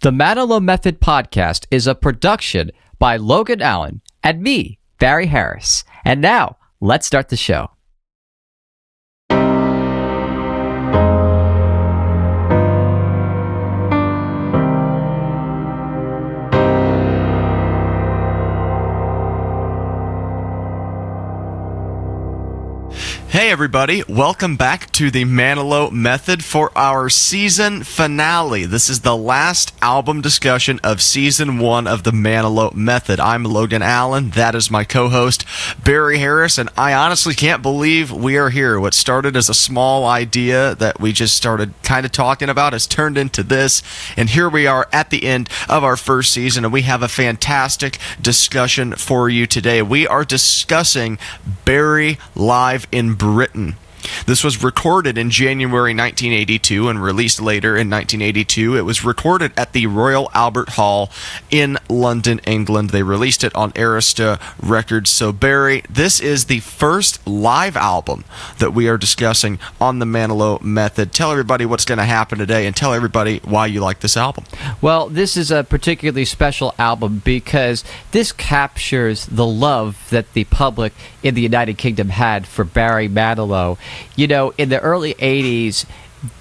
The Manilow Method podcast is a production by Logan Allen and me, Barry Harris. And now, let's start the show. Hey everybody, welcome back to the Manilow Method for our season finale. This is the last album discussion of season 1 of the Manilow Method. I'm Logan Allen, that is my co-host Barry Harris, and I honestly can't believe we are here. What started as a small idea that we just started kind of talking about has turned into this, and here we are at the end of our first season, and we have a fantastic discussion for you today. We are discussing Barry live in Britain. This was recorded in January 1982 and released later in 1982. It was recorded at the Royal Albert Hall in London, England. They released it on Arista Records. So Barry, this is the first live album that we are discussing on the Manilow Method. Tell everybody what's going to happen today and tell everybody why you like this album. Well, this is a particularly special album because this captures the love that the public in the United Kingdom had for Barry Manilow. You know, in the early 80s,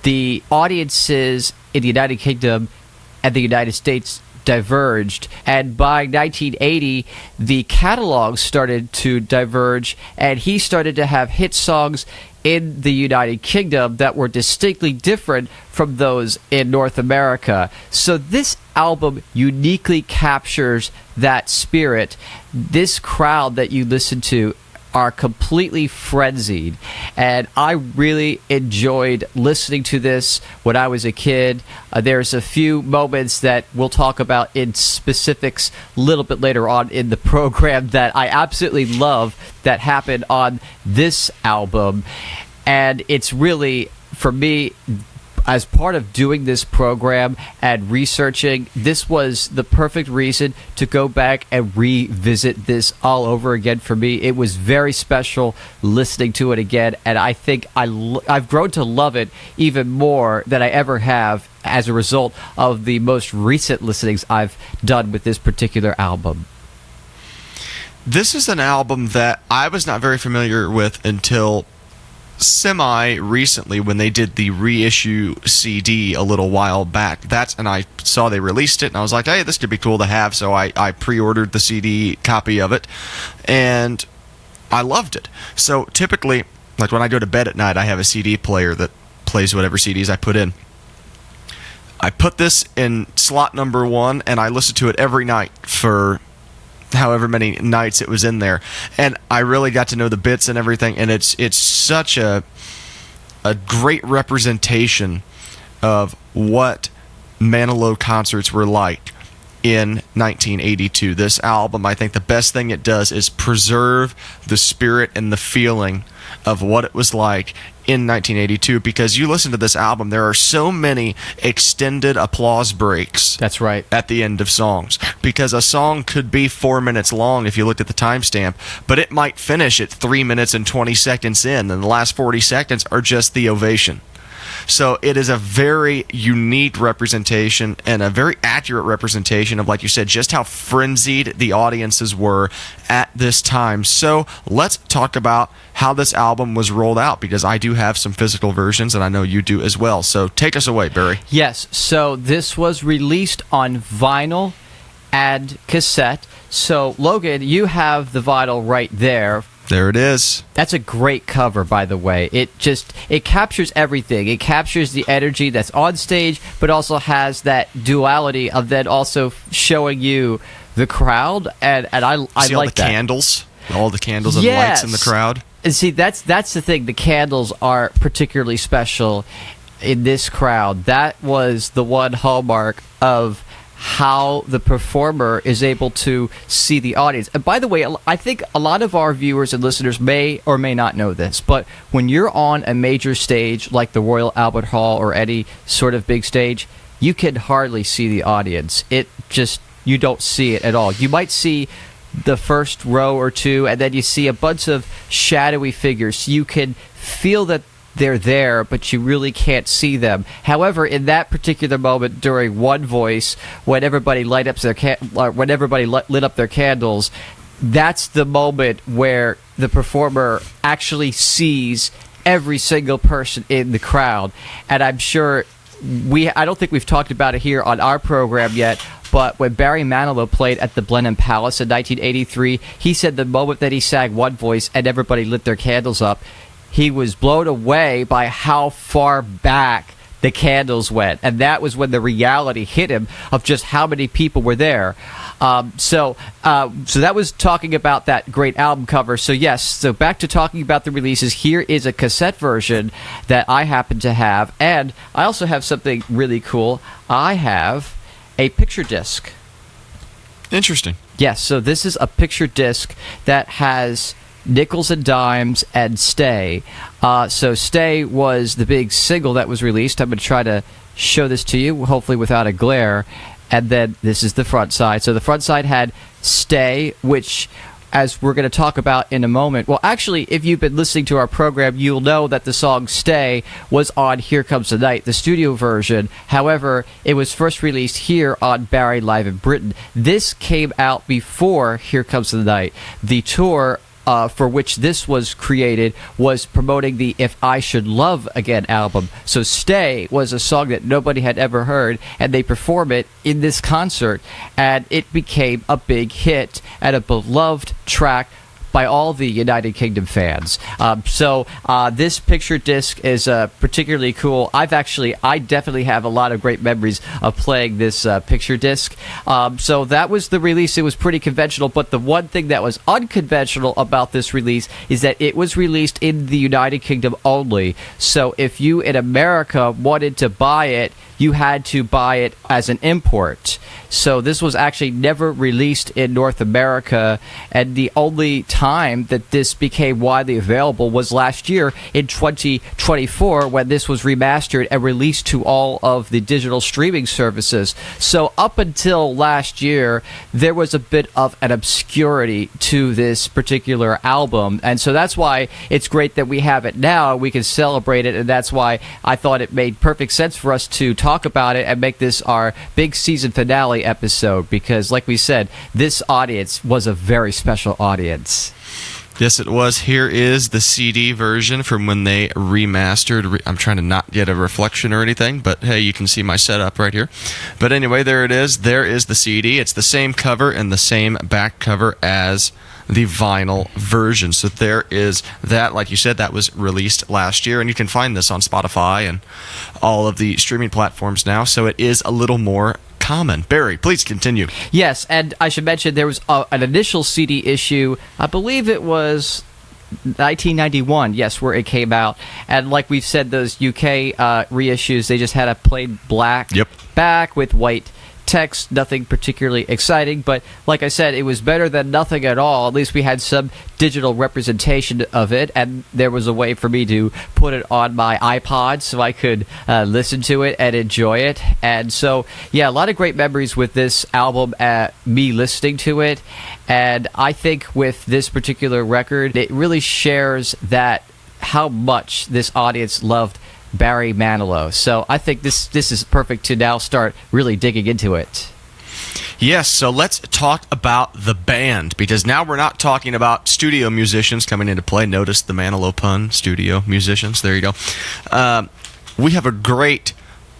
the audiences in the United Kingdom and the United States diverged, and by 1980 the catalog started to diverge, and he started to have hit songs in the United Kingdom that were distinctly different from those in North America. So this album uniquely captures that spirit. This crowd that you listen to are completely frenzied, and I really enjoyed listening to this when I was a kid. There's a few moments that we'll talk about in specifics a little bit later on in the program that I absolutely love that happened on this album, and it's really, for me, as part of doing this program and researching, this was the perfect reason to go back and revisit this all over again for me. It was very special listening to it again, and I think I've grown to love it even more than I ever have as a result of the most recent listenings I've done with this particular album. This is an album that I was not very familiar with until semi-recently when they did the reissue CD a little while back. And I saw they released it, and I was like, hey, this could be cool to have, so I pre-ordered the CD copy of it, and I loved it. So typically, like when I go to bed at night, I have a CD player that plays whatever CDs I put in. I put this in slot number 1, and I listen to it every night for however many nights it was in there, and I really got to know the bits and everything, and it's such a great representation of what Manilow concerts were like in 1982. This album, I think the best thing it does is preserve the spirit and the feeling of what it was like in 1982, because you listen to this album, there are so many extended applause breaks. That's right. At the end of songs, because a song could be 4 minutes long if you looked at the timestamp, but it might finish at 3 minutes and 20 seconds in, and the last 40 seconds are just the ovation. So it is a very unique representation and a very accurate representation of, like you said, just how frenzied the audiences were at this time. So let's talk about how this album was rolled out, because I do have some physical versions, and I know you do as well. So take us away, Barry. Yes, so this was released on vinyl and cassette. So, Logan, you have the vinyl right there. There it is. That's a great cover, by the way. It captures everything. It captures the energy that's on stage, but also has that duality of then also showing you the crowd, and I see like that. All the candles and lights in the crowd. And see, that's the thing. The candles are particularly special in this crowd. That was the one hallmark of how the performer is able to see the audience. And by the way, I think a lot of our viewers and listeners may or may not know this, but when you're on a major stage like the Royal Albert Hall or any sort of big stage, you can hardly see the audience. You don't see it at all. You might see the first row or two, and then you see a bunch of shadowy figures. You can feel that they're there, but you really can't see them. However, in that particular moment during One Voice, when everybody lit up their candles, that's the moment where the performer actually sees every single person in the crowd. And I'm sure I don't think we've talked about it here on our program yet, but when Barry Manilow played at the Blenheim Palace in 1983, he said the moment that he sang One Voice and everybody lit their candles up, he was blown away by how far back the candles went. And that was when the reality hit him of just how many people were there. So that was talking about that great album cover. So yes, so back to talking about the releases. Here is a cassette version that I happen to have. And I also have something really cool. I have a picture disc. Interesting. Yes, so this is a picture disc that has Nickels and Dimes and Stay. So Stay was the big single that was released. I'm going to try to show this to you, hopefully without a glare. And then this is the front side. So the front side had Stay, which, as we're going to talk about in a moment. Well, actually, if you've been listening to our program, you'll know that the song Stay was on Here Comes the Night, the studio version. However, it was first released here on Barry Live in Britain. This came out before Here Comes the Night. The tour for which this was created was promoting the If I Should Love Again album. So Stay was a song that nobody had ever heard, and they perform it in this concert, and it became a big hit and a beloved track by all the United Kingdom fans. So this picture disc is particularly cool. I definitely have a lot of great memories of playing this picture disc. So that was the release. It was pretty conventional, but the one thing that was unconventional about this release is that it was released in the United Kingdom only. So if you in America wanted to buy it, you had to buy it as an import. So this was actually never released in North America, and the only time that this became widely available was last year in 2024 when this was remastered and released to all of the digital streaming services. So up until last year, there was a bit of an obscurity to this particular album, and so that's why it's great that we have it now. We can celebrate it, and that's why I thought it made perfect sense for us to talk about it and make this our big season finale episode, because like we said, this audience was a very special audience. Yes, it was. Here is the CD version from when they remastered. I'm trying to not get a reflection or anything, but hey, you can see my setup right here. But anyway, there it is. There is the CD. It's the same cover and the same back cover as the vinyl version. So there is that. Like you said, that was released last year, and you can find this on Spotify and all of the streaming platforms now. So it is a little more common. Barry, please continue. Yes, and I should mention there was an initial CD issue. I believe it was 1991, yes, where it came out. And like we've said, those UK reissues, they just had a plain black back with white text, nothing particularly exciting, but like I said, it was better than nothing at all. At least we had some digital representation of it, and there was a way for me to put it on my iPod so I could listen to it and enjoy it. And so, yeah, a lot of great memories with this album, me listening to it. And I think with this particular record, it really shares that how much this audience loved Barry Manilow. So I think this is perfect to now start really digging into it. Yes, so let's talk about the band, because now we're not talking about studio musicians coming into play. Notice the Manilow pun, studio musicians. There you go. We have a great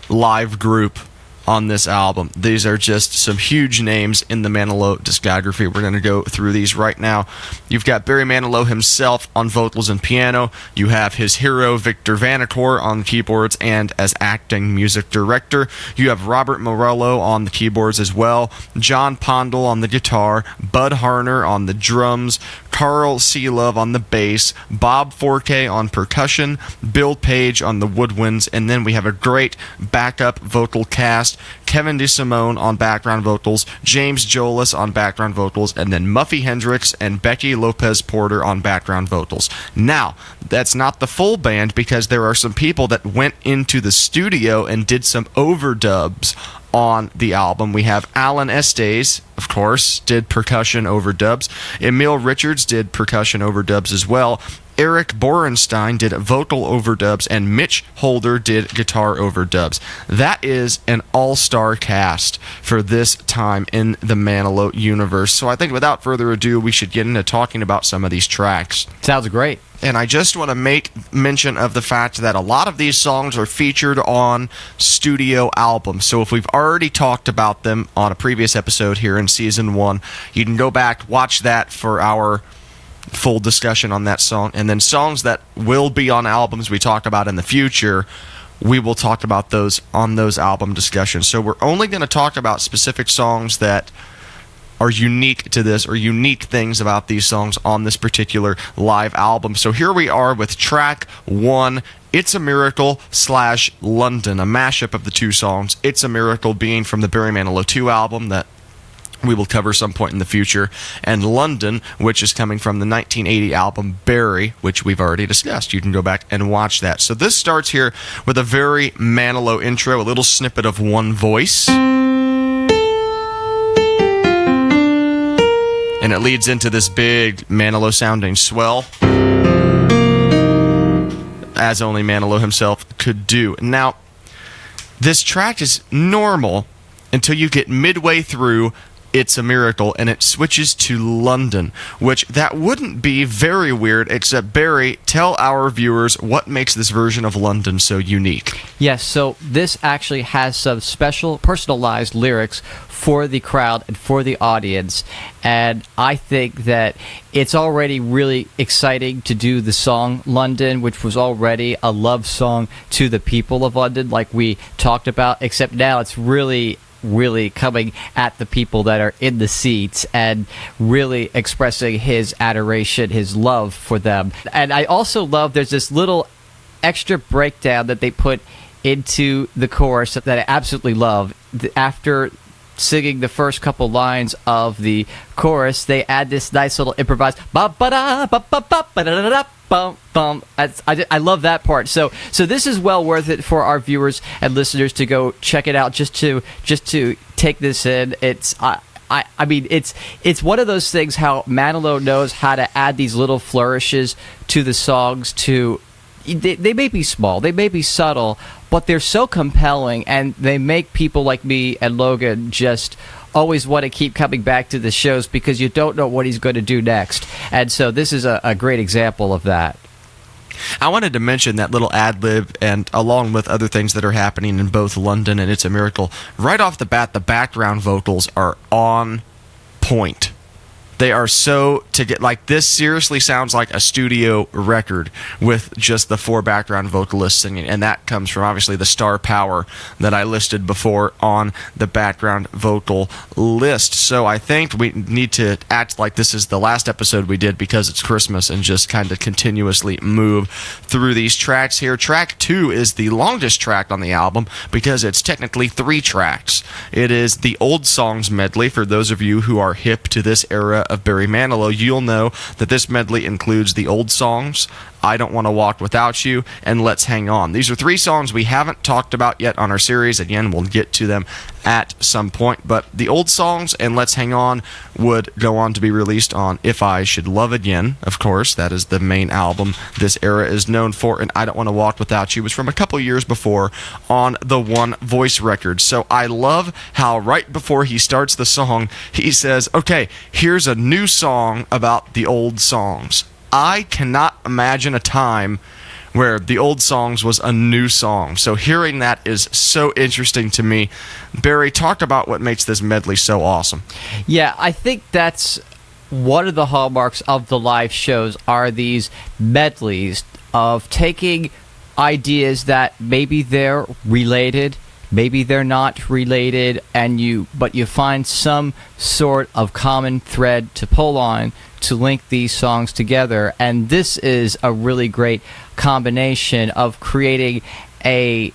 live group on this album. These are just some huge names in the Manilow discography. We're going to go through these right now. You've got Barry Manilow himself on vocals and piano. You have his hero Victor Vanacore on keyboards and as acting music director. You have Robert Morello on the keyboards as well, John Pondell on the guitar, Bud Harner on the drums, Carl C. Love on the bass, Bob Forte on percussion, Bill Page on the woodwinds, and then we have a great backup vocal cast. Kevin DeSimone on background vocals, James Jolis on background vocals, and then Muffy Hendrix and Becky Lopez Porter on background vocals. Now, that's not the full band, because there are some people that went into the studio and did some overdubs on the album. We have Alan Estes, of course, did percussion overdubs. Emil Richards did percussion overdubs as well. Eric Borenstein did vocal overdubs, and Mitch Holder did guitar overdubs. That is an all-star cast for this time in the Manilow universe. So I think without further ado, we should get into talking about some of these tracks. Sounds great. And I just want to make mention of the fact that a lot of these songs are featured on studio albums. So if we've already talked about them on a previous episode here in Season 1, you can go back, watch that for our full discussion on that song. And then songs that will be on albums we talk about in the future, we will talk about those on those album discussions. So we're only going to talk about specific songs that are unique to this, or unique things about these songs on this particular live album. So here we are with track 1, It's a Miracle / London, a mashup of the two songs. It's a Miracle being from the Barry Manilow 2 album that we will cover some point in the future, and London, which is coming from the 1980 album Barry, which we've already discussed. You can go back and watch that. So this starts here with a very Manilow intro, a little snippet of one voice, and it leads into this big Manilow-sounding swell, as only Manilow himself could do. Now, this track is normal until you get midway through It's a Miracle, and it switches to London, which that wouldn't be very weird, except Barry, tell our viewers what makes this version of London so unique. Yes, so this actually has some special personalized lyrics for the crowd and for the audience, and I think that it's already really exciting to do the song London, which was already a love song to the people of London, like we talked about, except now it's really coming at the people that are in the seats and really expressing his adoration, his love for them. And I also love there's this little extra breakdown that they put into the chorus that I absolutely love. After singing the first couple lines of the chorus, they add this nice little improvised ba-ba-da, ba-ba-ba, ba-da-da-da, bum, bum. I love that part. So this is well worth it for our viewers and listeners to go check it out, just to take this in. I mean, it's one of those things how Manilow knows how to add these little flourishes to the songs. They may be small, they may be subtle, but they're so compelling, and they make people like me and Logan just always want to keep coming back to the shows because you don't know what he's going to do next. And so this is a great example of that. I wanted to mention that little ad-lib, and along with other things that are happening in both London and It's a Miracle, right off the bat, the background vocals are on point. They are this seriously sounds like a studio record with just the 4 background vocalists singing, and that comes from obviously the star power that I listed before on the background vocal list. So I think we need to act like this is the last episode we did because it's Christmas, and just kind of continuously move through these tracks here. Track 2 is the longest track on the album because it's technically 3 tracks. It is the Old Songs medley. For those of you who are hip to this era of Barry Manilow, you'll know that this medley includes the Old Songs, I Don't Want to Walk Without You, and Let's Hang On. These are 3 songs we haven't talked about yet on our series. Again, we'll get to them at some point, but the Old Songs and Let's Hang On would go on to be released on If I Should Love Again. Of course, that is the main album this era is known for, and I Don't Want to Walk Without You was from a couple years before on the One Voice record. So I love how right before he starts the song, he says, okay, here's a new song about the old songs. I cannot imagine a time where the Old Songs was a new song. So hearing that is so interesting to me. Barry, talk about what makes this medley so awesome. Yeah, I think that's one of the hallmarks of the live shows are these medleys of taking ideas that maybe they're related, maybe they're not related, but you find some sort of common thread to pull on to link these songs together. And this is a really great combination of creating a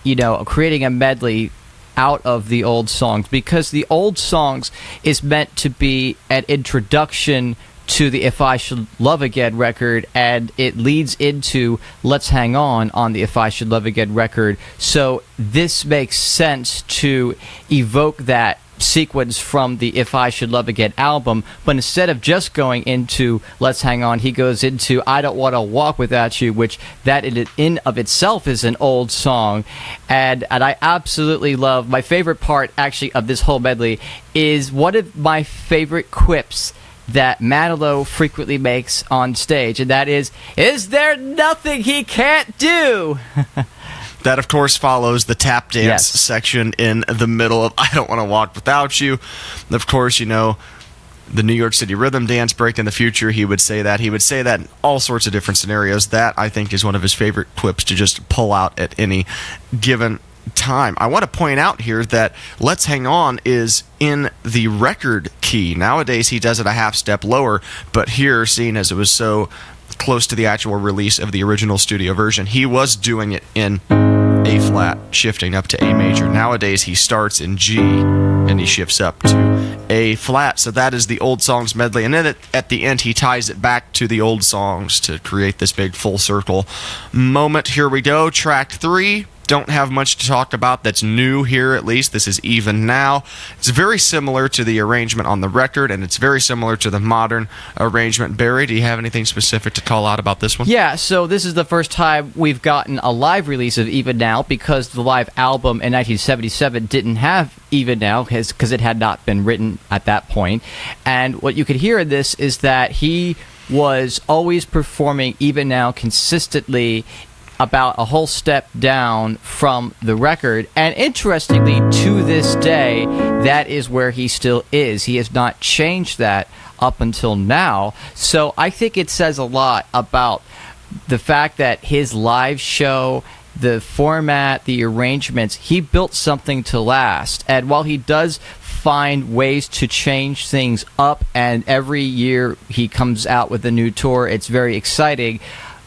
medley out of the old songs, because the old songs is meant to be an introduction to the If I Should Love Again record, and it leads into Let's Hang On the If I Should Love Again record. So this makes sense to evoke that sequence from the If I Should Love Again album, but instead of just going into Let's Hang On, he goes into I Don't Want to Walk Without You, which that in of itself is an old song, and I absolutely love. My favorite part actually of this whole medley is one of my favorite quips that Manilow frequently makes on stage, and that is there nothing he can't do? That, of course, follows the tap dance section in the middle of I Don't Want to Walk Without You. Of course, you know, the New York City rhythm dance break in the future, he would say that. He would say that in all sorts of different scenarios. That, I think, is one of his favorite quips to just pull out at any given time. I want to point out here that Let's Hang On is in the record key. Nowadays, he does it a half step lower, but here, seeing as it was so close to the actual release of the original studio version, he was doing it in A flat, shifting up to A major. Nowadays, he starts in G and he shifts up to A flat. So that is the old songs medley. And then at the end, he ties it back to the old songs to create this big full circle moment. Here we go. Track 3. Don't have much to talk about that's new here, at least. This is Even Now. It's very similar to the arrangement on the record, and it's very similar to the modern arrangement. Barry, do you have anything specific to call out about this one? Yeah, so this is the first time we've gotten a live release of Even Now, because the live album in 1977 didn't have Even Now, because it had not been written at that point. And what you could hear in this is that he was always performing Even Now consistently, about a whole step down from the record. And interestingly, to this day, that is where he still is. He has not changed that up until now. So I think it says a lot about the fact that his live show, the format, the arrangements, he built something to last. And while he does find ways to change things up, and every year he comes out with a new tour, it's very exciting.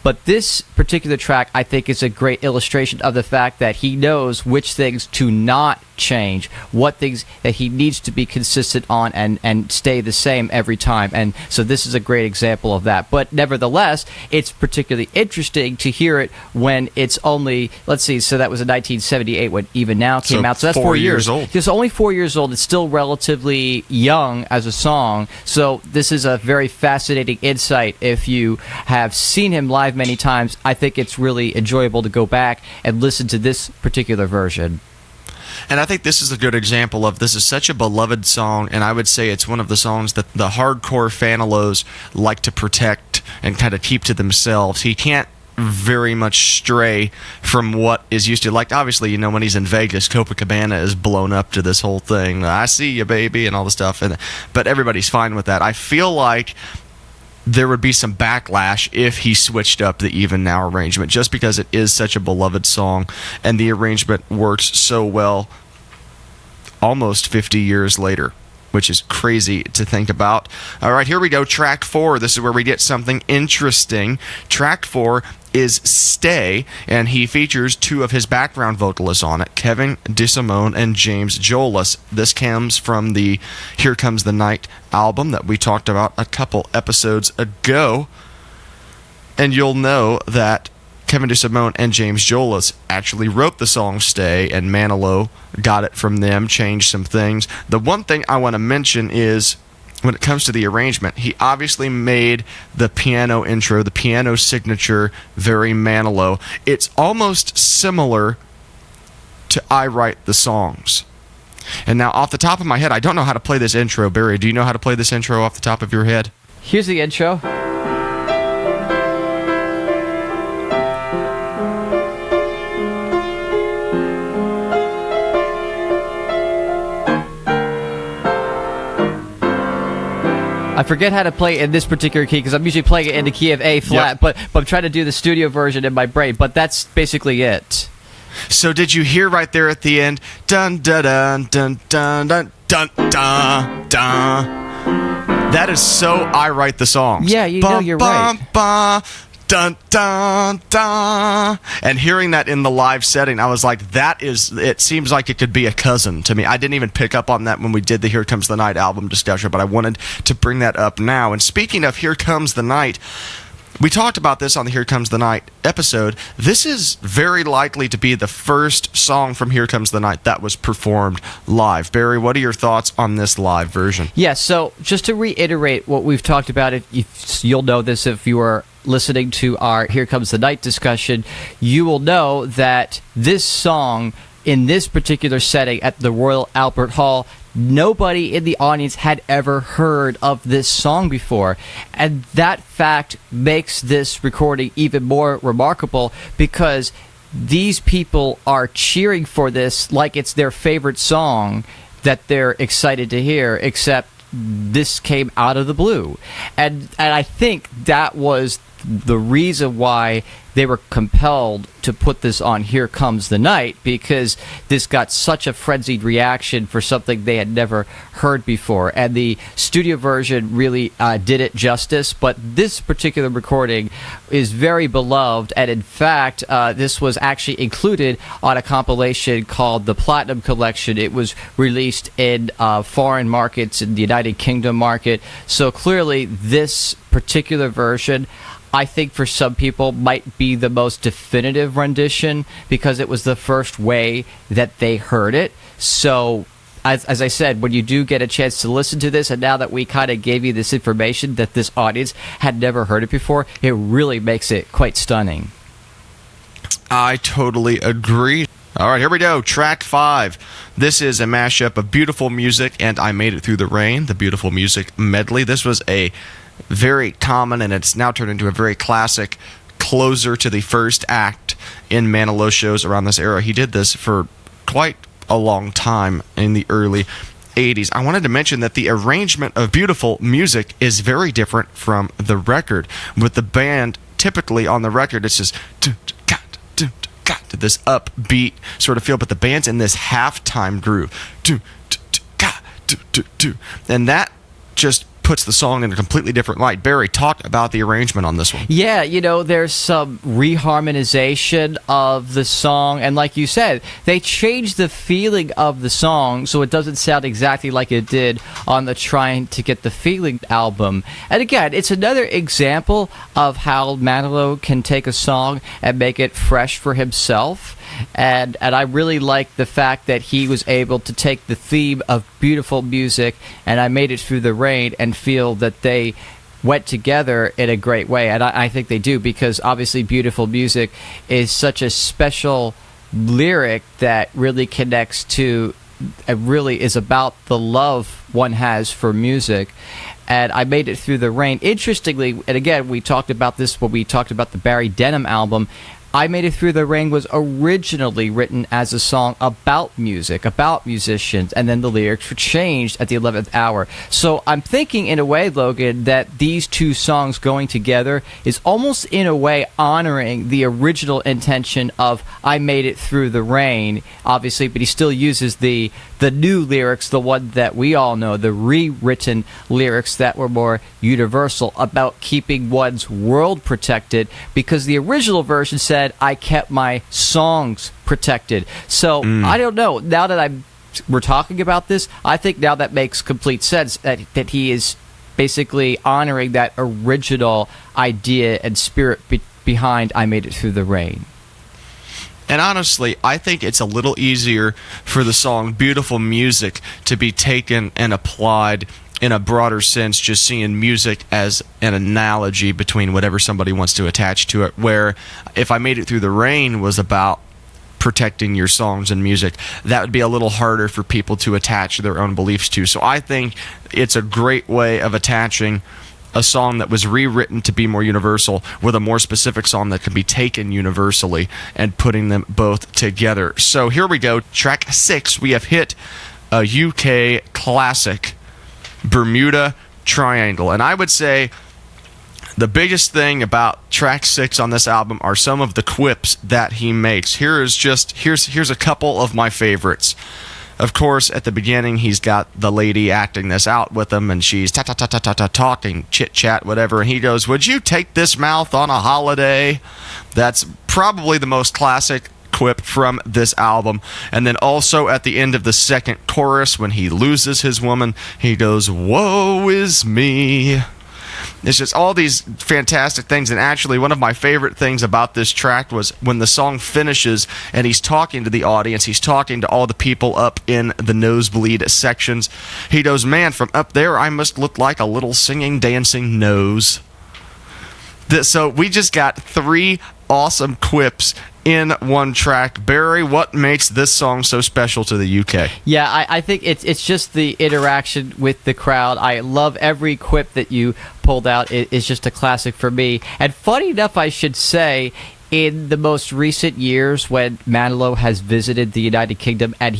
But this particular track, I think, is a great illustration of the fact that he knows which things to not change, what things that he needs to be consistent on and stay the same every time. And so this is a great example of that. But nevertheless, it's particularly interesting to hear it when it's only, let's see, so that was in 1978 when Even Now came out. So that's 4 years old. It's only 4 years old. It's still relatively young as a song. So this is a very fascinating insight. If you have seen him live many times, I think it's really enjoyable to go back and listen to this particular version. And I think this is a good example of, this is such a beloved song, and I would say it's one of the songs that the hardcore fanalos like to protect and kind of keep to themselves. He can't very much stray from what is used to, like, obviously, you know, when he's in Vegas, Copacabana is blown up to this whole thing, I see you, baby, and all the stuff, but everybody's fine with that. I feel like there would be some backlash if he switched up the Even Now arrangement, just because it is such a beloved song and the arrangement works so well almost 50 years later, which is crazy to think about. All right, here we go. Track 4. This is where we get something interesting. Track 4 is Stay, and he features 2 of his background vocalists on it, Kevin DeSimone and James Jolas. This comes from the Here Comes the Night album that we talked about a couple episodes ago. And you'll know that Kevin DeSimone and James Jolas actually wrote the song Stay, and Manilow got it from them, changed some things. The one thing I want to mention is, when it comes to the arrangement, he obviously made the piano intro, the piano signature, very Manilow. It's almost similar to I Write the Songs. And now, off the top of my head, I don't know how to play this intro. Barry, do you know how to play this intro off the top of your head? Here's the intro. I forget how to play in this particular key, because I'm usually playing it in the key of A flat, but I'm trying to do the studio version in my brain, but that's basically it. So did you hear right there at the end, dun dun dun dun dun dun dun dun dun? That is so I Write the Songs. Yeah, you know, you're right. Dun dun dun. And hearing that in the live setting, I was like, that is, it seems like it could be a cousin to me. I didn't even pick up on that when we did the Here Comes the Night album discussion, but I wanted to bring that up now. And speaking of Here Comes the Night, We talked about this on the Here Comes the Night episode. This is very likely to be the first song from Here Comes the Night that was performed live. Barry, what are your thoughts on this live version? Yeah, so just to reiterate what we've talked about, you'll know this if you are listening to our Here Comes the Night discussion, you will know that this song, in this particular setting at the Royal Albert Hall, nobody in the audience had ever heard of this song before. And that fact makes this recording even more remarkable because these people are cheering for this like it's their favorite song that they're excited to hear, except this came out of the blue. And I think that was the reason why they were compelled to put this on Here Comes the Night, because this got such a frenzied reaction for something they had never heard before. And the studio version really did it justice, but this particular recording is very beloved. And in fact, this was actually included on a compilation called the Platinum Collection. It was released in foreign markets, in the United Kingdom market. So clearly this particular version, I think for some people might be the most definitive rendition because it was the first way that they heard it. So as I said, when you do get a chance to listen to this, and now that we kind of gave you this information that this audience had never heard it before, it really makes it quite stunning. I totally agree. All right, here we go. Track 5. This is a mashup of Beautiful Music and I Made It Through the Rain, the Beautiful Music medley. This was a very common, and it's now turned into a very classic closer to the first act in Manilow shows around this era. He did this for quite a long time in the early 80s. I wanted to mention that the arrangement of Beautiful Music is very different from the record. With the band, typically on the record, it's just this upbeat sort of feel, but the band's in this halftime groove. And that just puts the song in a completely different light. Barry, talk about the arrangement on this one. Yeah, there's some reharmonization of the song, and like you said, they changed the feeling of the song so it doesn't sound exactly like it did on the Trying to Get the Feeling album. And again, it's another example of how Manilow can take a song and make it fresh for himself. And I really like the fact that he was able to take the theme of Beautiful Music and I Made It Through the Rain and feel that they went together in a great way. And I think they do, because obviously Beautiful Music is such a special lyric that really connects to, it really is about the love one has for music. And I Made It Through the Rain, interestingly, and again, we talked about this when we talked about the Barry Denham album, I Made It Through the Rain was originally written as a song about music, about musicians, and then the lyrics were changed at the 11th hour. So I'm thinking, in a way, Logan, that these two songs going together is almost in a way honoring the original intention of I Made It Through the Rain, obviously, but he still uses the new lyrics, the one that we all know, the rewritten lyrics that were more universal about keeping one's world protected, because the original version said, I kept my songs protected. So I don't know. Now that we're talking about this, I think now that makes complete sense that he is basically honoring that original idea and spirit behind I Made It Through the Rain. And honestly, I think it's a little easier for the song Beautiful Music to be taken and applied in a broader sense, just seeing music as an analogy between whatever somebody wants to attach to it, where if I Made It Through the Rain was about protecting your songs and music, that would be a little harder for people to attach their own beliefs to. So I think it's a great way of attaching a song that was rewritten to be more universal with a more specific song that can be taken universally and putting them both together. So here we go. Track 6, we have hit a UK classic, Bermuda Triangle. And I would say the biggest thing about track 6 on this album are some of the quips that he makes. Here's a couple of my favorites. Of course, at the beginning, he's got the lady acting this out with him, and she's talking, chit-chat, whatever, and he goes, "Would you take this mouth on a holiday?" That's probably the most classic quip from this album. And then also at the end of the second chorus, when he loses his woman, he goes, "Woe is me." It's just all these fantastic things. And actually, one of my favorite things about this track was when the song finishes and he's talking to the audience, he's talking to all the people up in the nosebleed sections. He goes, "Man, from up there, I must look like a little singing, dancing nose." So we just got 3 awesome quips in one track. Barry, what makes this song so special to the UK? Yeah, I think it's just the interaction with the crowd. I love every quip that you pulled out. It's just a classic for me. And funny enough, I should say, in the most recent years when Manilow has visited the United Kingdom and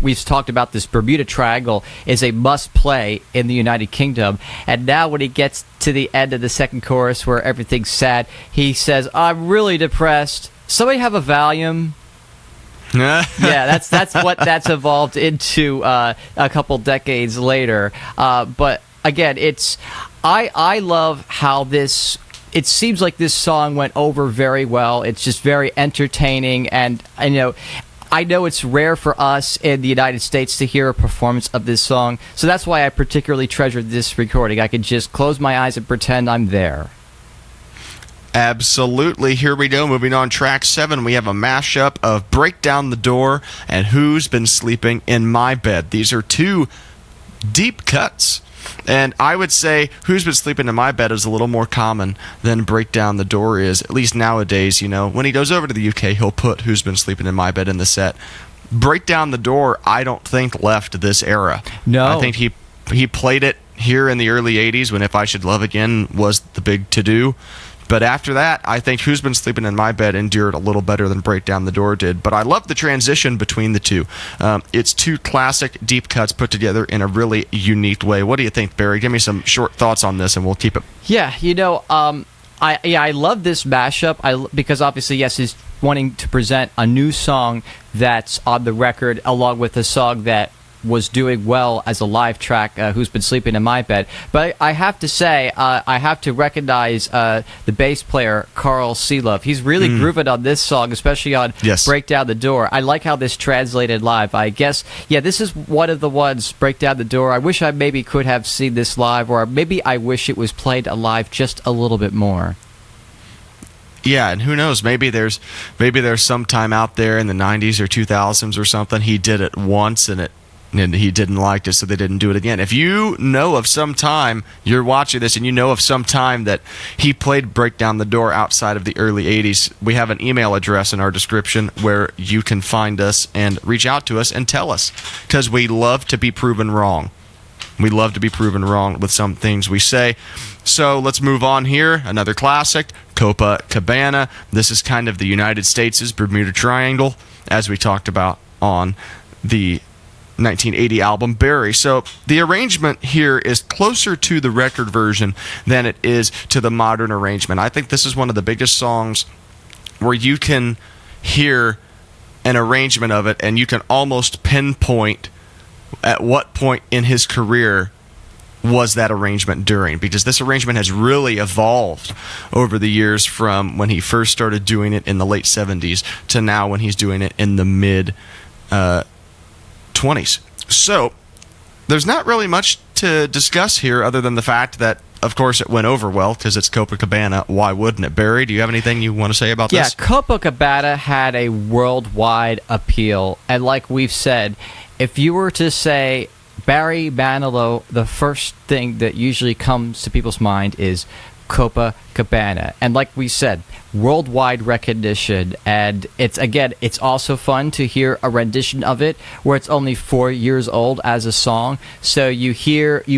we've talked about this Bermuda Triangle is a must-play in the United Kingdom. And now when he gets to the end of the second chorus where everything's sad, he says, "I'm really depressed. Somebody have a Valium?" Yeah, that's what that's evolved into a couple decades later. But again, I love how this. It seems like this song went over very well. It's just very entertaining, and I know it's rare for us in the United States to hear a performance of this song, so that's why I particularly treasured this recording. I could just close my eyes and pretend I'm there. Absolutely. Here we go. Moving on, track 7, we have a mashup of Break Down the Door and Who's Been Sleeping in My Bed. These are 2 deep cuts. And I would say Who's Been Sleeping in My Bed is a little more common than Break Down the Door is, at least nowadays. When he goes over to the UK, he'll put Who's Been Sleeping in My Bed in the set. Break Down the Door, I don't think left this era. No. I think he played it here in the early 80s when If I Should Love Again was the big to-do. But after that, I think Who's Been Sleeping in My Bed endured a little better than Break Down the Door did. But I love the transition between the 2. It's 2 classic deep cuts put together in a really unique way. What do you think, Barry? Give me some short thoughts on this, and we'll keep it. Yeah, I love this mashup because obviously, yes, he's wanting to present a new song that's on the record along with a song that was doing well as a live track, Who's Been Sleeping in My Bed. But I have to say, I have to recognize the bass player, Carl Seelove. He's really grooving on this song, especially on Break Down the Door. I like how this translated live. I guess, this is one of the ones, Break Down the Door. I wish I maybe could have seen this live, or maybe I wish it was played live just a little bit more. Yeah, and who knows? Maybe there's some time out there in the 90s or 2000s or something, he did it once and he didn't like it, so they didn't do it again. If you know of some time, you're watching this, and you know of some time that he played Break Down the Door outside of the early 80s, we have an email address in our description where you can find us and reach out to us and tell us, because we love to be proven wrong. We love to be proven wrong with some things we say. So let's move on here. Another classic, Copacabana. This is kind of the United States' Bermuda Triangle, as we talked about on the 1980 album Barry. So the arrangement here is closer to the record version than it is to the modern arrangement. I think this is one of the biggest songs where you can hear an arrangement of it and you can almost pinpoint at what point in his career was that arrangement during, because this arrangement has really evolved over the years from when he first started doing it in the late 70s to now when he's doing it in the mid 20s. So there's not really much to discuss here other than the fact that, of course, it went over well because it's Copacabana. Why wouldn't it? Barry, do you have anything you want to say about this? Yeah, Copacabana had a worldwide appeal. And like we've said, if you were to say Barry Manilow, the first thing that usually comes to people's mind is Copacabana. And like we said, worldwide recognition. And it's also fun to hear a rendition of it where it's only 4 years old as a song. So you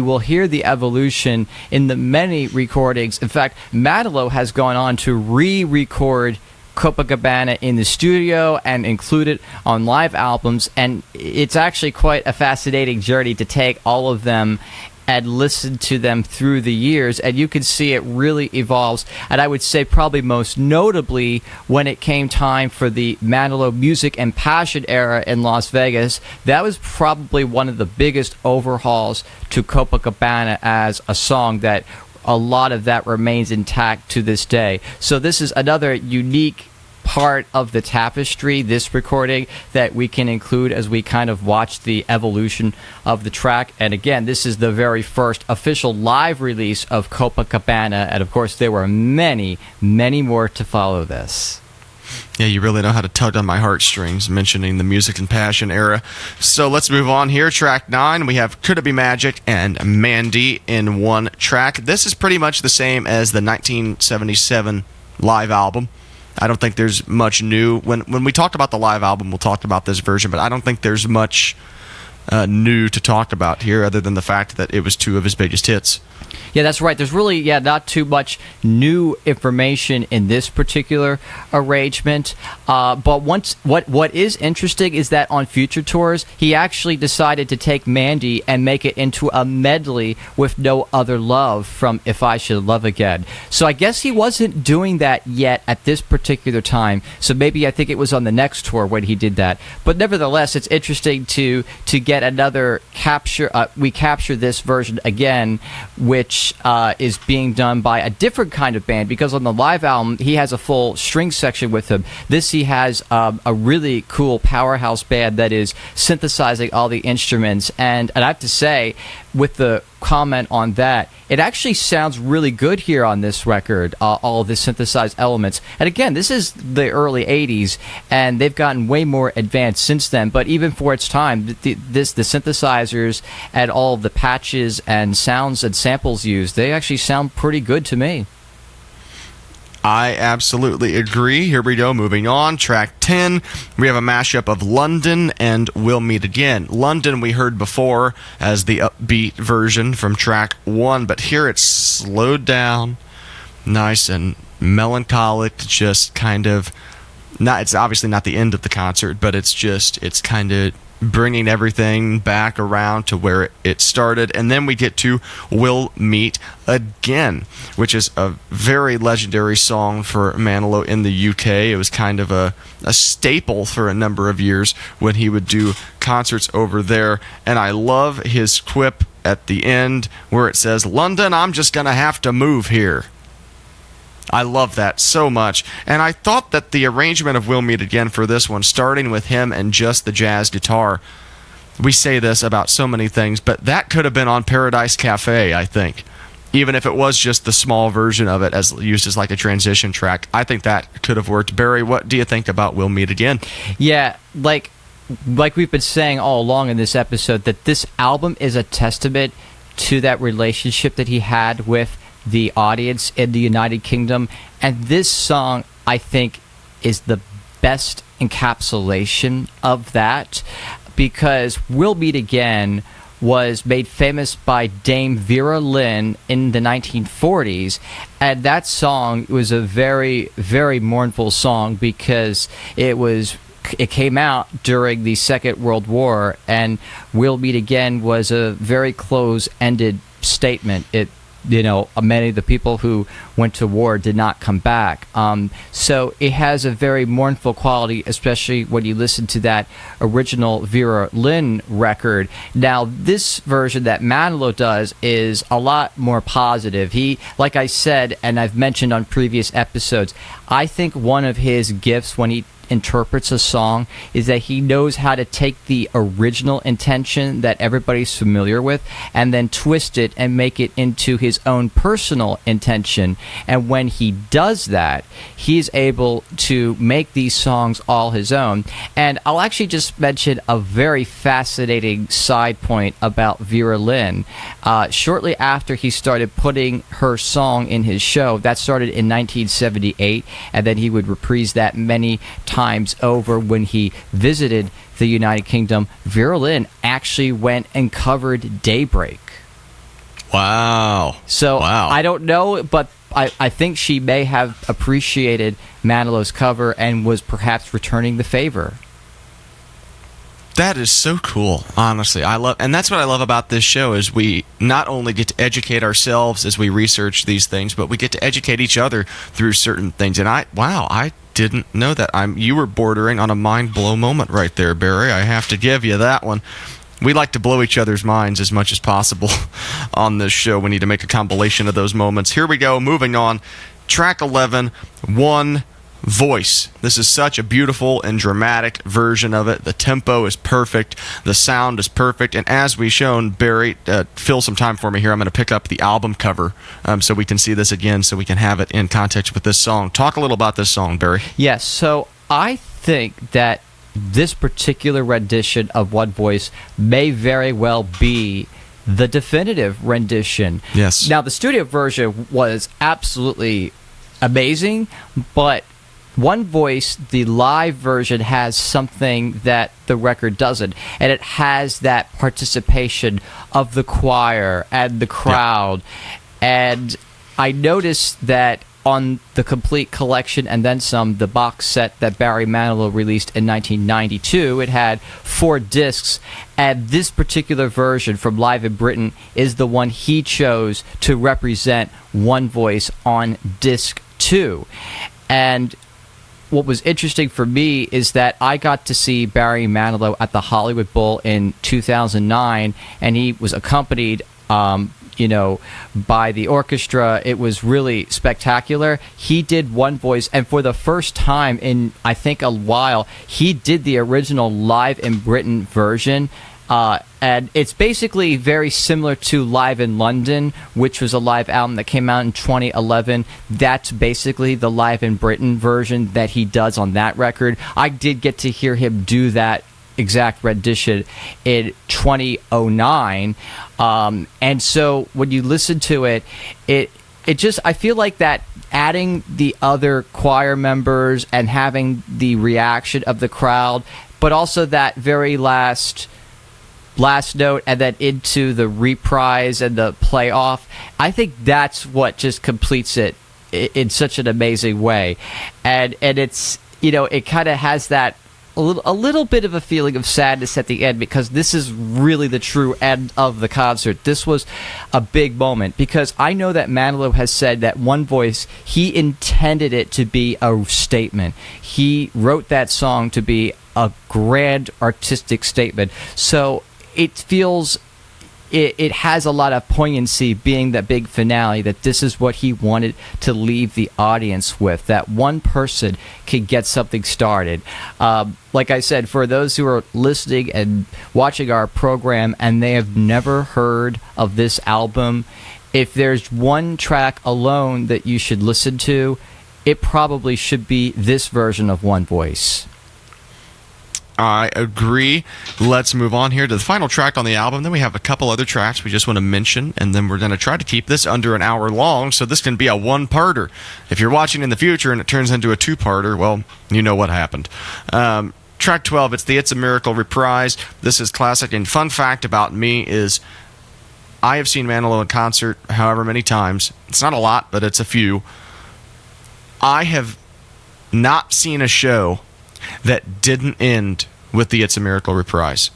will hear the evolution in the many recordings. In fact, Manilow has gone on to re-record Copacabana in the studio and include it on live albums, and it's actually quite a fascinating journey to take all of them and listen to them through the years, and you can see it really evolves. And I would say probably most notably when it came time for the Manilow Music and Passion era in Las Vegas, that was probably one of the biggest overhauls to Copacabana as a song that a lot of that remains intact to this day. So this is another unique part of the tapestry, this recording, that we can include as we kind of watch the evolution of the track. And again, this is the very first official live release of Copacabana, and of course there were many, many more to follow this. Yeah, you really know how to tug on my heartstrings, mentioning the Music and Passion era. So let's move on here. Track 9, we have Could It Be Magic and Mandy in one track. This is pretty much the same as the 1977 live album. I don't think there's much new. When we talked about the live album, we'll talk about this version, but I don't think there's much new to talk about here other than the fact that it was two of his biggest hits. Yeah, that's right. There's really, not too much new information in this particular arrangement. But what is interesting is that on future tours, he actually decided to take Mandy and make it into a medley with No Other Love from If I Should Love Again. So I guess he wasn't doing that yet at this particular time. So maybe I think it was on the next tour when he did that. But nevertheless, it's interesting to get another capture. We capture this version again, which is being done by a different kind of band, because on the live album he has a full string section with him. This, he has a really cool powerhouse band that is synthesizing all the instruments, and I have to say, with the comment on that, it actually sounds really good here on this record, all of the synthesized elements. And again, this is the early 80s, and they've gotten way more advanced since then, but even for its time, the synthesizers and all of the patches and sounds and samples used, they actually sound pretty good to me. I absolutely agree. Here we go. Moving on. Track 10. We have a mashup of London and We'll Meet Again. London we heard before as the upbeat version from track 1, but here it's slowed down, nice and melancholic, just kind of, it's obviously not the end of the concert, but it's kind of bringing everything back around to where it started. And then we get to We'll Meet Again, which is a very legendary song for Manilow in the UK. It was kind of a staple for a number of years when he would do concerts over there. And I love his quip at the end where it says, "London, I'm just gonna have to move here." I love that so much. And I thought that the arrangement of We'll Meet Again for this one, starting with him and just the jazz guitar, we say this about so many things, but that could have been on Paradise Cafe, I think. Even if it was just the small version of it as used as like a transition track, I think that could have worked. Barry, what do you think about We'll Meet Again? Yeah, like we've been saying all along in this episode, that this album is a testament to that relationship that he had with the audience in the United Kingdom, and this song, I think, is the best encapsulation of that, because We'll Meet Again was made famous by Dame Vera Lynn in the 1940s, and that song was a very, very mournful song because it came out during the Second World War, and We'll Meet Again was a very close-ended statement. Many of the people who went to war did not come back. So it has a very mournful quality, especially when you listen to that original Vera Lynn record. Now, this version that Manilow does is a lot more positive. He, like I said, and I've mentioned on previous episodes, I think one of his gifts when he interprets a song is that he knows how to take the original intention that everybody's familiar with and then twist it and make it into his own personal intention. And when he does that, he's able to make these songs all his own. And I'll actually just mention a very fascinating side point about Vera Lynn. Shortly after he started putting her song in his show, that started in 1978, and then he would reprise that many times over when he visited the United Kingdom. Vera Lynn actually went and covered Daybreak. Wow. So I don't know, but I think she may have appreciated Manilow's cover and was perhaps returning the favor. That is so cool, honestly. And that's what I love about this show, is we not only get to educate ourselves as we research these things, but we get to educate each other through certain things. And I didn't know that. You were bordering on a mind blow moment right there, Barry. I have to give you that one. We like to blow each other's minds as much as possible on this show. We need to make a compilation of those moments. Here we go, moving on. Track 11, One voice. This is such a beautiful and dramatic version of it. The tempo is perfect. The sound is perfect. And as we've shown, Barry, fill some time for me here. I'm going to pick up the album cover so we can see this again, so we can have it in context with this song. Talk a little about this song, Barry. Yes, so I think that this particular rendition of One Voice may very well be the definitive rendition. Yes. Now, the studio version was absolutely amazing, but One Voice, the live version, has something that the record doesn't, and it has that participation of the choir and the crowd. And I noticed that on the complete collection and then some, the box set that Barry Manilow released in 1992, it had 4 discs, and this particular version from Live in Britain is the one he chose to represent One Voice on disc 2. And what was interesting for me is that I got to see Barry Manilow at the Hollywood Bowl in 2009, and he was accompanied by the orchestra. It was really spectacular. He did One Voice, and for the first time in, I think, a while, he did the original Live in Britain version. And it's basically very similar to Live in London, which was a live album that came out in 2011. That's basically the Live in Britain version that he does on that record. I did get to hear him do that exact rendition in 2009. And so when you listen to it, it just, I feel like that adding the other choir members and having the reaction of the crowd, but also that very last note and then into the reprise and the playoff, I think that's what just completes it in such an amazing way. And it's, it kind of has that a little bit of a feeling of sadness at the end, because this is really the true end of the concert. This was a big moment, because I know that Manilow has said that One Voice, he intended it to be a statement. He wrote that song to be a grand artistic statement. So it feels, it has a lot of poignancy, being that big finale, that this is what he wanted to leave the audience with, that one person can get something started. Like I said, for those who are listening and watching our program and they have never heard of this album, if there's one track alone that you should listen to, it probably should be this version of One Voice. I agree. Let's move on here to the final track on the album. Then we have a couple other tracks we just want to mention, and then we're going to try to keep this under an hour long, so this can be a one-parter. If you're watching in the future and it turns into a two-parter, well, you know what happened. Track 12, it's the It's a Miracle reprise. This is classic, and fun fact about me is I have seen Manilow in concert however many times. It's not a lot, but it's a few. I have not seen a show that didn't end with the It's a Miracle reprise.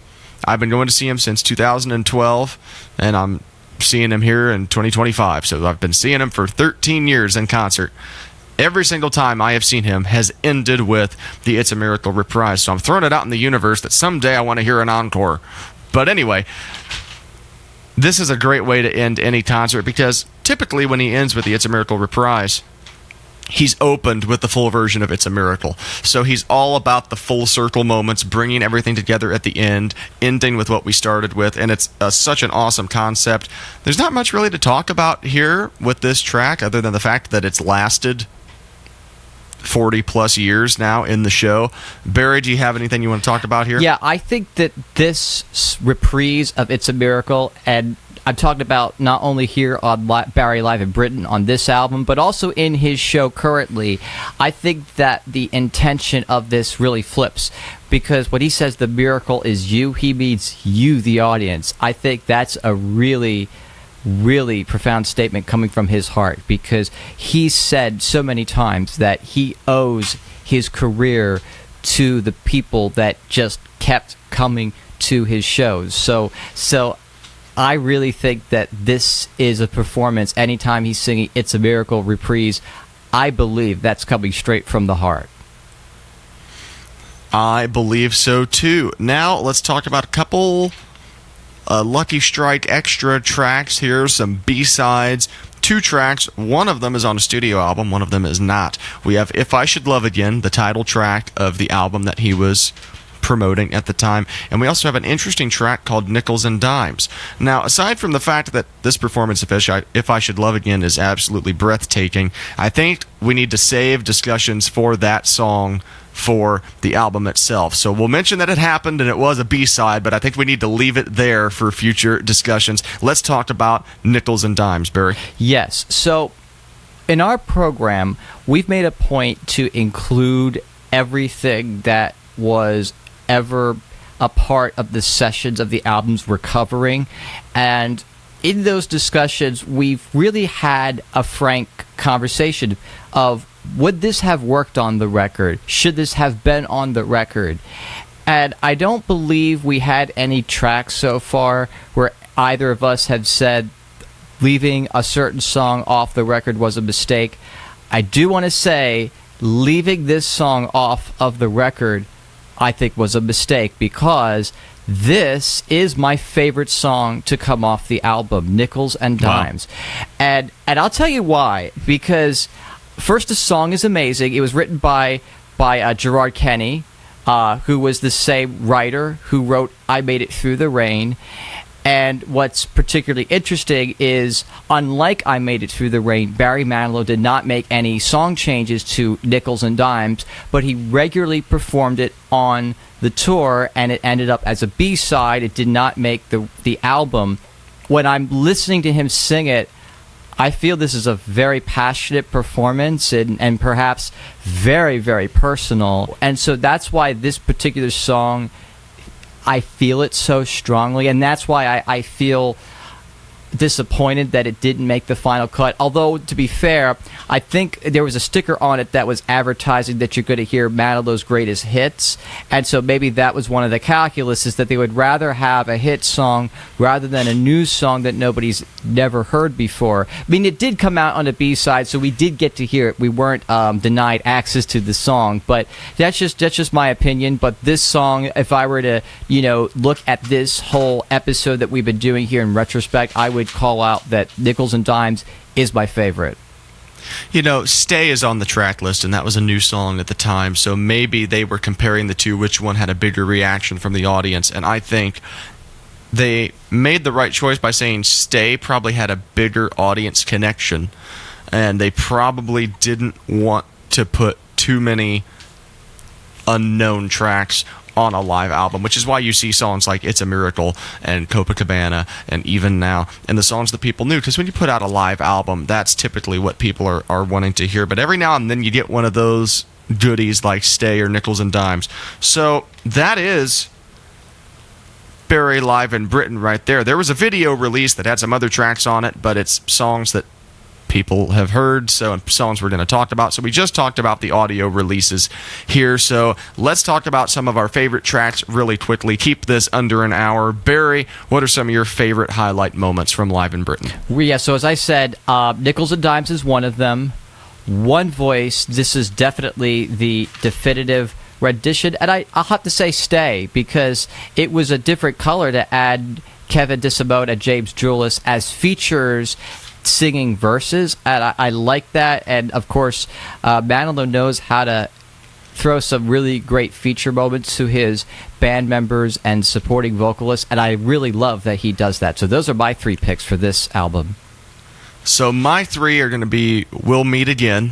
I've been going to see him since 2012, and I'm seeing him here in 2025. So I've been seeing him for 13 years in concert. Every single time I have seen him has ended with the It's a Miracle reprise. So I'm throwing it out in the universe that someday I want to hear an encore. But anyway, this is a great way to end any concert, because typically when he ends with the It's a Miracle reprise, he's opened with the full version of It's a Miracle. So he's all about the full circle moments, bringing everything together at the end, ending with what we started with, and it's such an awesome concept. There's not much really to talk about here with this track, other than the fact that it's lasted 40 plus years now in the show. Barry, do you have anything you want to talk about here? Yeah, I think that this reprise of It's a Miracle, and I'm talking about not only here on Barry Live in Britain on this album, but also in his show currently, I think that the intention of this really flips, because when he says the miracle is you, he means you, the audience. I think that's a really, really profound statement coming from his heart, because he's said so many times that he owes his career to the people that just kept coming to his shows. So I really think that this is a performance. Anytime he's singing It's a Miracle reprise, I believe that's coming straight from the heart. I believe so too. Now let's talk about a couple Lucky Strike extra tracks here, some B-sides two tracks. One of them is on a studio album, one of them is not. We have If I Should Love Again, the title track of the album that he was promoting at the time, and we also have an interesting track called Nickels and Dimes. Now, aside from the fact that this performance of If I Should Love Again is absolutely breathtaking, I think we need to save discussions for that song for the album itself. So we'll mention that it happened and it was a B-side, but I think we need to leave it there for future discussions. Let's talk about Nickels and Dimes, Barry. Yes. So in our program, we've made a point to include everything that was ever a part of the sessions of the albums we're covering, and in those discussions we've really had a frank conversation of, would this have worked on the record? Should this have been on the record? And I don't believe we had any tracks so far where either of us have said leaving a certain song off the record was a mistake. I do want to say leaving this song off of the record, I think, was a mistake, because this is my favorite song to come off the album, Nickels and Dimes. Wow. And I'll tell you why. Because first, the song is amazing. It was written by Gerard Kenny, who was the same writer who wrote I Made It Through the Rain. And what's particularly interesting is, unlike I Made It Through the Rain, Barry Manilow did not make any song changes to Nickels and Dimes, but he regularly performed it on the tour, and it ended up as a B-side. It did not make the album. When I'm listening to him sing it, I feel this is a very passionate performance and perhaps very, very personal. And so that's why this particular song, I feel it so strongly, and that's why I feel disappointed that it didn't make the final cut. Although, to be fair, I think there was a sticker on it that was advertising that you're going to hear Manilow's greatest hits, and so maybe that was one of the calculus, is that they would rather have a hit song rather than a new song that nobody's never heard before. I mean, it did come out on a B-side, so we did get to hear it. We weren't denied access to the song, but that's just my opinion. But this song, if I were to, look at this whole episode that we've been doing here in retrospect, I would call out that Nickels and Dimes is my favorite. Stay is on the track list, and that was a new song at the time, so maybe they were comparing the two, which one had a bigger reaction from the audience, and I think they made the right choice by saying Stay probably had a bigger audience connection, and they probably didn't want to put too many unknown tracks on a live album, which is why you see songs like It's a Miracle and Copacabana and Even Now, and the songs that people knew, because when you put out a live album, that's typically what people are wanting to hear. But every now and then you get one of those goodies like Stay or Nickels and Dimes. So that is Barry live in Britain right there. There was a video release that had some other tracks on it, but it's songs that people have heard, so songs we're going to talk about. So we just talked about the audio releases here, so let's talk about some of our favorite tracks really quickly. Keep this under an hour. Barry, what are some of your favorite highlight moments from Live in Britain? Yeah, so as I said, Nickels and Dimes is one of them. One Voice, this is definitely the definitive rendition, and I'll have to say Stay, because it was a different color to add Kevin DeSimone and James Julis as features singing verses, and I like that. And of course, Manilow knows how to throw some really great feature moments to his band members and supporting vocalists, and I really love that he does that. So those are my three picks for this album. So my three are going to be We'll Meet Again,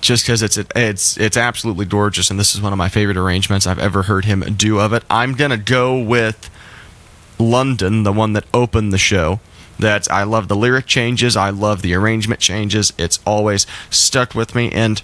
just because it's absolutely gorgeous, and this is one of my favorite arrangements I've ever heard him do of it. I'm going to go with London, the one that opened the show. I love the lyric changes. I love the arrangement changes. It's always stuck with me. And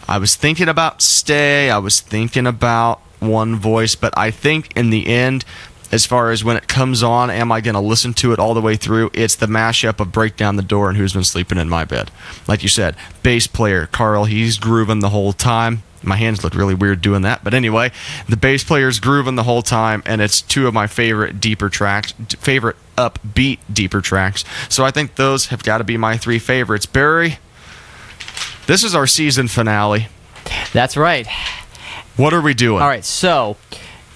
I was thinking about Stay. I was thinking about One Voice. But I think in the end, as far as when it comes on, am I going to listen to it all the way through? It's the mashup of Break Down the Door and Who's Been Sleeping in My Bed. Like you said, bass player Carl, he's grooving the whole time. My hands look really weird doing that. But anyway, the bass player's grooving the whole time, and it's two of my favorite upbeat deeper tracks. So I think those have got to be my three favorites. Barry, this is our season finale. That's right. What are we doing? All right, so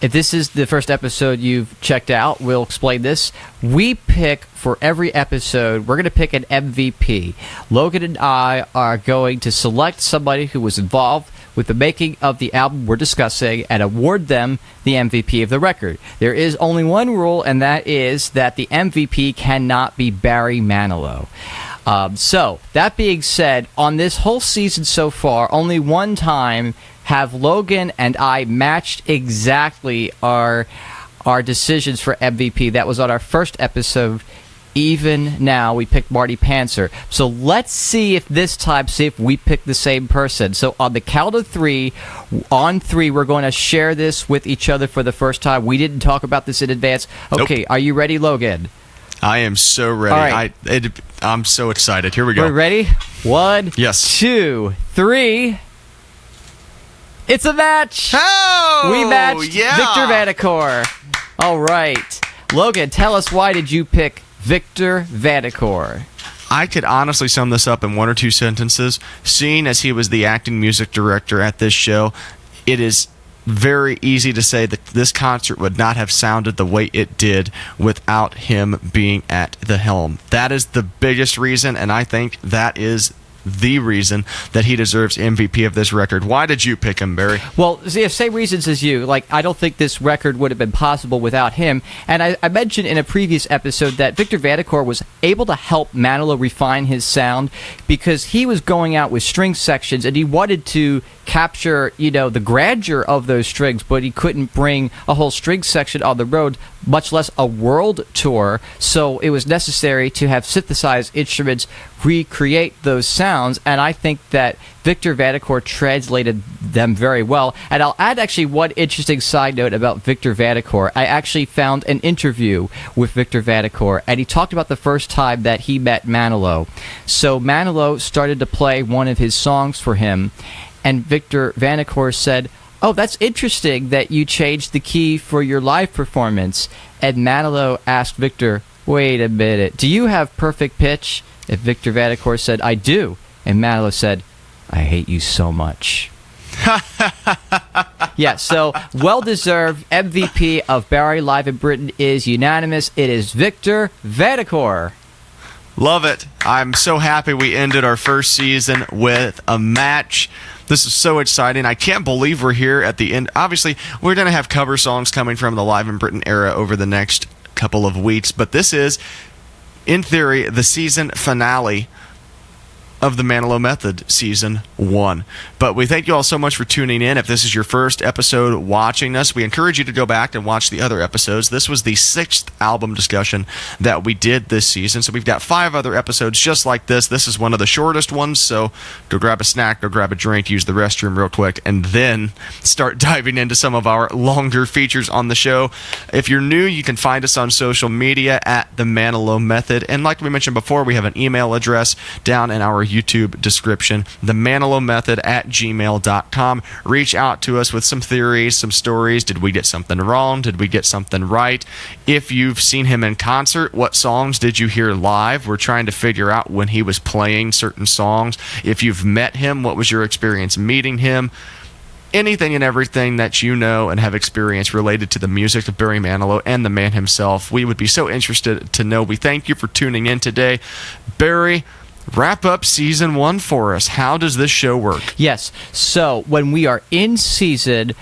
if this is the first episode you've checked out, we'll explain this. We pick, for every episode, we're going to pick an MVP. Logan and I are going to select somebody who was involved with the making of the album we're discussing and award them the MVP of the record. There is only one rule, and that is that the MVP cannot be Barry Manilow. So, that being said, on this whole season so far, only one time have Logan and I matched exactly our decisions for MVP. That was on our first episode. Even now, we picked Marty Panzer. So let's see if this time, we pick the same person. So on the count of three, we're going to share this with each other for the first time. We didn't talk about this in advance. Okay, Nope. Are you ready, Logan? I am so ready. All right. I'm so excited. Here we go. We're ready? 1, Yes. 2, 3. It's a match! Oh! We matched Yeah! Victor Vanacore. All right. Logan, tell us, why did you pick Victor Vanacore? I could honestly sum this up in one or two sentences. Seeing as he was the acting music director at this show, it is very easy to say that this concert would not have sounded the way it did without him being at the helm. That is the biggest reason, and I think that is the reason that he deserves MVP of this record. Why did you pick him, Barry? Well, same reasons as you. Like, I don't think this record would have been possible without him. And I mentioned in a previous episode that Victor Vanacore was able to help Manilow refine his sound because he was going out with string sections and he wanted to capture, the grandeur of those strings, but he couldn't bring a whole string section on the road, much less a world tour. So it was necessary to have synthesized instruments recreate those sounds, and I think that Victor Vanacore translated them very well. And I'll add actually one interesting side note about Victor Vanacore. I actually found an interview with Victor Vanacore, and he talked about the first time that he met Manilow. So Manilow started to play one of his songs for him, and Victor Vanacore said, "Oh, that's interesting that you changed the key for your live performance." And Manilow asked Victor, "Wait a minute, do you have perfect pitch?" And Victor Vanacore said, "I do." And Manilow said, "I hate you so much." Yeah, so well-deserved MVP of Barry Live in Britain is unanimous. It is Victor Vanacore. Love it. I'm so happy we ended our first season with a match. This is so exciting. I can't believe we're here at the end. Obviously, we're going to have cover songs coming from the Live in Britain era over the next couple of weeks, but this is, in theory, the season finale of the Manilow Method Season 1. But we thank you all so much for tuning in. If this is your first episode watching us, we encourage you to go back and watch the other episodes. This was the 6th album discussion that we did this season, so we've got 5 other episodes just like this. This is one of the shortest ones, so go grab a snack, go grab a drink, use the restroom real quick, and then start diving into some of our longer features on the show. If you're new, you can find us on social media at The Manilow Method, and like we mentioned before, we have an email address down in our YouTube description, themanilowmethod@gmail.com. Reach out to us with some theories, some stories. Did we get something wrong? Did we get something right? If you've seen him in concert, what songs did you hear live? We're trying to figure out when he was playing certain songs. If you've met him, what was your experience meeting him? Anything and everything that you know and have experienced related to the music of Barry Manilow and the man himself, we would be so interested to know. We thank you for tuning in today. Barry, wrap up season 1 for us. How does this show work? Yes, so when we are in season,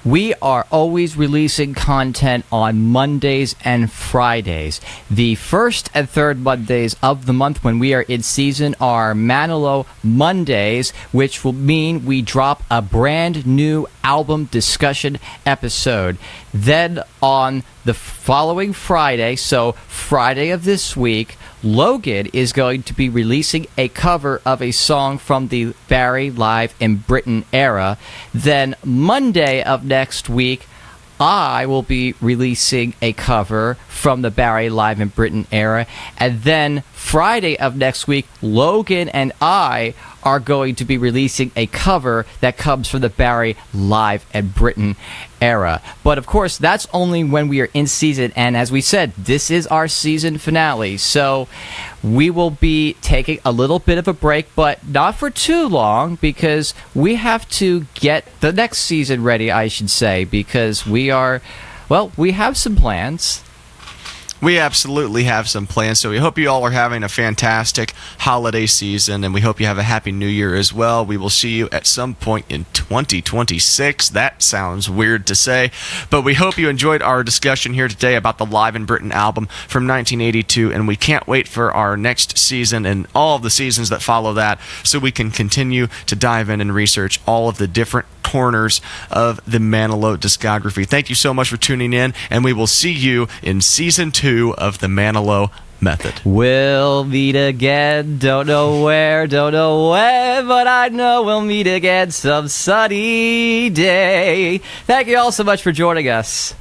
we are always releasing content on Mondays and Fridays. The first and third Mondays of the month when we are in season are Manilow Mondays, which will mean we drop a brand new album discussion episode. Then on the following Friday, so Friday of this week, Logan is going to be releasing a cover of a song from the Barry Live in Britain era. Then Monday of next week, I will be releasing a cover from the Barry Live in Britain era. And then Friday of next week, Logan and I are going to be releasing a cover that comes from the Barry Live at Britain era. But of course, that's only when we are in season, and as we said, this is our season finale. So we will be taking a little bit of a break, but not for too long, because we have to get the next season ready, I should say, because we have some plans. We absolutely have some plans, so we hope you all are having a fantastic holiday season, and we hope you have a happy new year as well. We will see you at some point in 2026. That sounds weird to say, but we hope you enjoyed our discussion here today about the Live in Britain album from 1982, and we can't wait for our next season and all of the seasons that follow that, so we can continue to dive in and research all of the different corners of the Manilow discography. Thank you so much for tuning in, and we will see you in Season 2 of the Manilow Method. We'll meet again, don't know where, don't know when, but I know we'll meet again some sunny day. Thank you all so much for joining us.